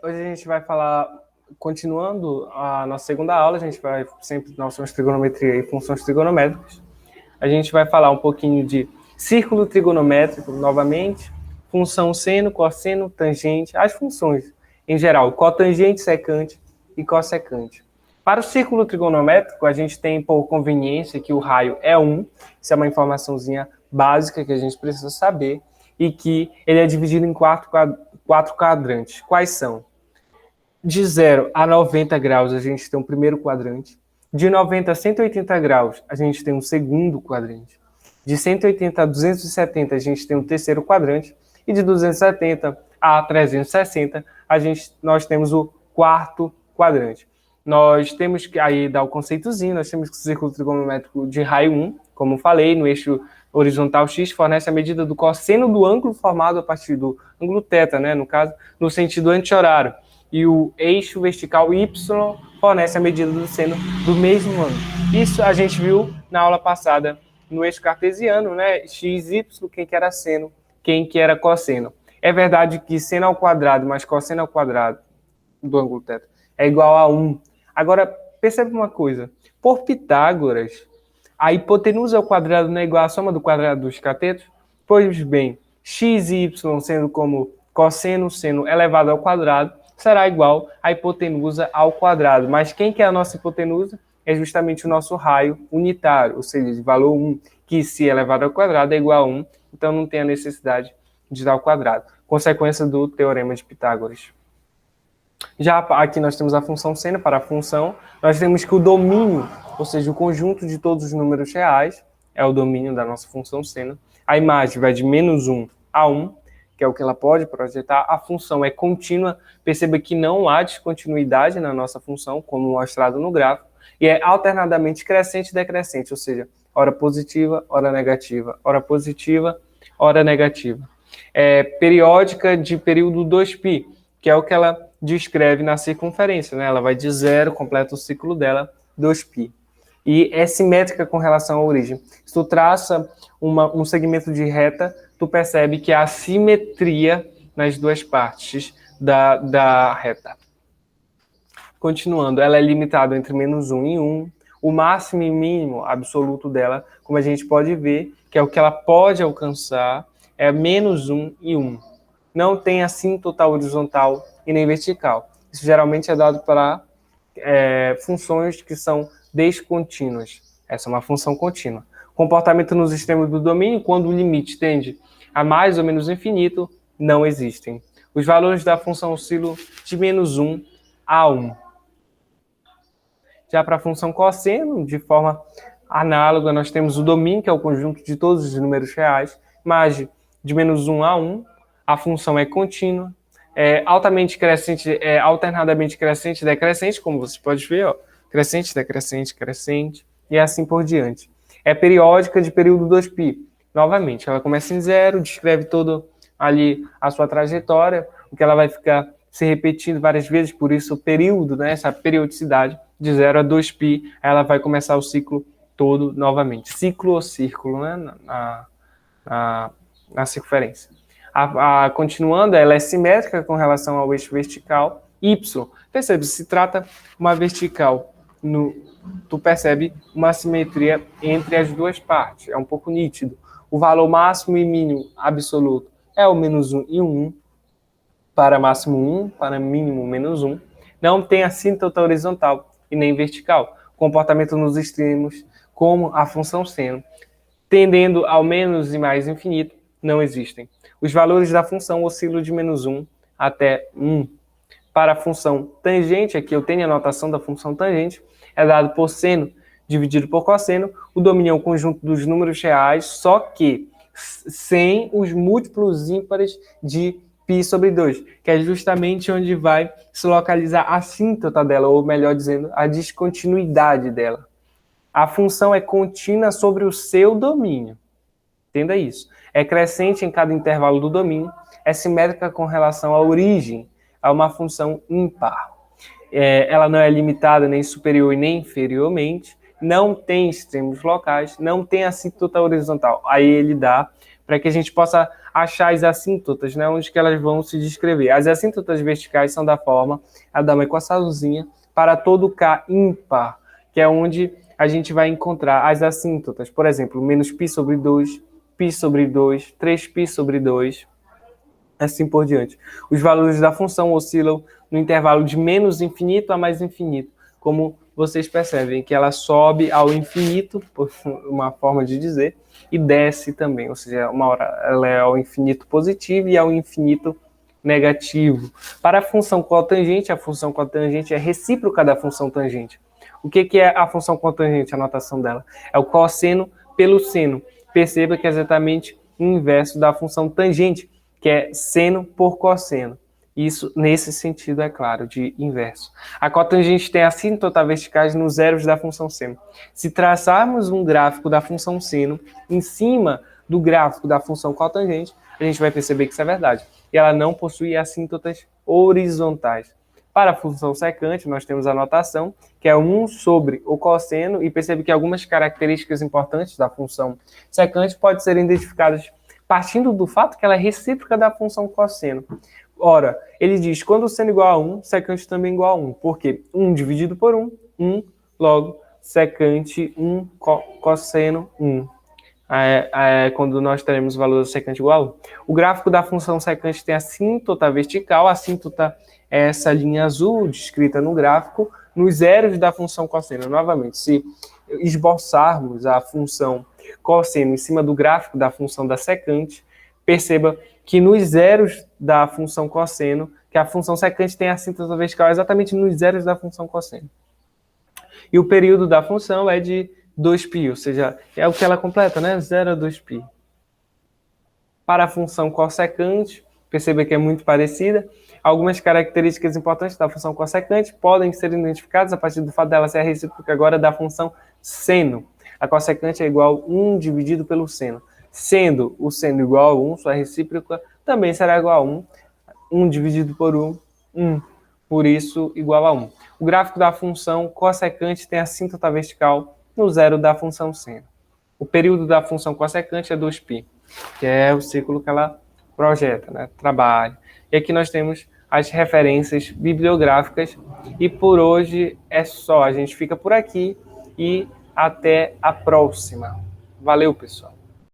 Hoje a gente vai falar, continuando a nossa segunda aula, a gente vai sempre noções de trigonometria e funções trigonométricas. A gente vai falar um pouquinho de círculo trigonométrico novamente, função seno, cosseno, tangente, as funções em geral, cotangente, secante e cossecante. Para o círculo trigonométrico, a gente tem por conveniência que o raio é 1, isso é uma informaçãozinha básica que a gente precisa saber, e que ele é dividido em quatro quadrantes. Quais são? De 0 a 90 graus, a gente tem um primeiro quadrante. De 90 a 180 graus, a gente tem um segundo quadrante. De 180 a 270, a gente tem um terceiro quadrante. E de 270 a 360, nós temos o quarto quadrante. Nós temos que aí dar o conceitozinho, nós temos que o círculo trigonométrico de raio 1, como falei, no eixo horizontal x, fornece a medida do cosseno do ângulo formado a partir do ângulo θ, né, no caso, no sentido anti-horário. E o eixo vertical y fornece a medida do seno do mesmo ângulo. Isso a gente viu na aula passada no eixo cartesiano, né? X, y, quem que era seno, quem que era cosseno. É verdade que seno ao quadrado mais cosseno ao quadrado do ângulo θ é igual a 1. Agora, percebe uma coisa. Por Pitágoras, a hipotenusa ao quadrado não é igual à soma do quadrado dos catetos? Pois bem, x e y sendo como cosseno seno elevado ao quadrado, será igual à hipotenusa ao quadrado. Mas quem que é a nossa hipotenusa? É justamente o nosso raio unitário, ou seja, de valor 1, que se elevado ao quadrado é igual a 1, então não tem a necessidade de dar ao quadrado. Consequência do teorema de Pitágoras. Já aqui nós temos a função seno. Para a função, nós temos que o domínio, ou seja, o conjunto de todos os números reais, é o domínio da nossa função seno. A imagem vai de menos 1 a 1, que é o que ela pode projetar. A função é contínua. Perceba que não há descontinuidade na nossa função, como mostrado no gráfico, e é alternadamente crescente e decrescente, ou seja, hora positiva, hora negativa, hora positiva, hora negativa. É periódica de período 2π, que é o que ela descreve na circunferência, né? Ela vai de 0, completa o ciclo dela, 2π. E é simétrica com relação à origem. Se tu traça um segmento de reta, tu percebe que há simetria nas duas partes da reta. Continuando, ela é limitada entre menos 1 e 1. O máximo e mínimo absoluto dela, como a gente pode ver, que é o que ela pode alcançar, é menos 1 e 1. Não tem assíntota horizontal e nem vertical. Isso geralmente é dado para funções que são descontínuas. Essa é uma função contínua. Comportamento nos extremos do domínio, quando o limite tende a mais ou menos infinito, não existem. Os valores da função oscilam de menos 1 a 1. Já para a função cosseno, de forma análoga, nós temos o domínio, que é o conjunto de todos os números reais, mas de menos 1 a 1, a função é contínua, é altamente crescente, é alternadamente crescente e decrescente, como você pode ver, ó, crescente, decrescente, crescente, e assim por diante. É periódica de período 2π. Novamente, ela começa em 0, descreve todo ali a sua trajetória, o que ela vai ficar se repetindo várias vezes, por isso o período, né, essa periodicidade, de 0 a 2π, ela vai começar o ciclo todo novamente. Ciclo ou círculo, né, na circunferência. Continuando, ela é simétrica com relação ao eixo vertical y. Percebe, se trata uma vertical, tu percebe uma simetria entre as duas partes, é um pouco nítido. O valor máximo e mínimo absoluto é o menos 1 e 1, para máximo 1, para mínimo menos 1. Não tem assíntota horizontal e nem vertical. Comportamento nos extremos, como a função seno, tendendo ao menos e mais infinito, não existem. Os valores da função oscilam de menos 1 até 1. Para a função tangente, aqui eu tenho a notação da função tangente, é dado por seno dividido por cosseno. O domínio é o conjunto dos números reais, só que sem os múltiplos ímpares de π sobre 2, que é justamente onde vai se localizar a assíntota dela, ou melhor dizendo, a descontinuidade dela. A função é contínua sobre o seu domínio. Entenda isso. É crescente em cada intervalo do domínio, é simétrica com relação à origem, a uma função ímpar. Ela não é limitada nem superior e nem inferiormente, não tem extremos locais, não tem assíntota horizontal. Aí ele dá para que a gente possa achar as assíntotas, né, onde que elas vão se descrever. As assíntotas verticais são da forma, a dar uma equaçãozinha para todo K ímpar, que é onde a gente vai encontrar as assíntotas. Por exemplo, menos π sobre 2, π sobre 2, 3π sobre 2, assim por diante. Os valores da função oscilam no intervalo de menos infinito a mais infinito, como vocês percebem que ela sobe ao infinito, por uma forma de dizer, e desce também, ou seja, uma hora ela é ao infinito positivo e ao infinito negativo. Para a função cotangente é recíproca da função tangente. O que é a função cotangente, a notação dela? É o cosseno pelo seno. Perceba que é exatamente o inverso da função tangente, que é seno por cosseno. Isso, nesse sentido, é claro, de inverso. A cotangente tem assíntota verticais nos zeros da função seno. Se traçarmos um gráfico da função seno em cima do gráfico da função cotangente, a gente vai perceber que isso é verdade. E ela não possui assíntotas horizontais. Para a função secante, nós temos a notação, que é 1 sobre o cosseno, e percebe que algumas características importantes da função secante podem ser identificadas partindo do fato que ela é recíproca da função cosseno. Ora, ele diz, quando o seno é igual a 1, secante também é igual a 1. Por quê? 1 dividido por 1, 1, logo, secante 1, cosseno 1. Quando nós teremos o valor do secante igual a 1. O gráfico da função secante tem a assíntota vertical. A assíntota é essa linha azul descrita no gráfico, nos zeros da função cosseno. Novamente, se esboçarmos a função cosseno em cima do gráfico da função da secante, perceba que nos zeros da função cosseno, que a função secante tem a assíntota vertical exatamente nos zeros da função cosseno. E o período da função é de 2π, ou seja, é o que ela completa, né? 0 a 2π. Para a função cossecante, perceba que é muito parecida. Algumas características importantes da função cossecante podem ser identificadas a partir do fato dela ser a recíproca agora da função seno. A cossecante é igual a 1 dividido pelo seno. Sendo o seno igual a 1, sua recíproca também será igual a 1. 1 dividido por 1, 1. Por isso, igual a 1. O gráfico da função cossecante tem a assíntota vertical no zero da função seno. O período da função cossecante é 2π, que é o círculo que ela projeta, né? Trabalha. E aqui nós temos as referências bibliográficas. E por hoje é só. A gente fica por aqui e até a próxima. Valeu, pessoal!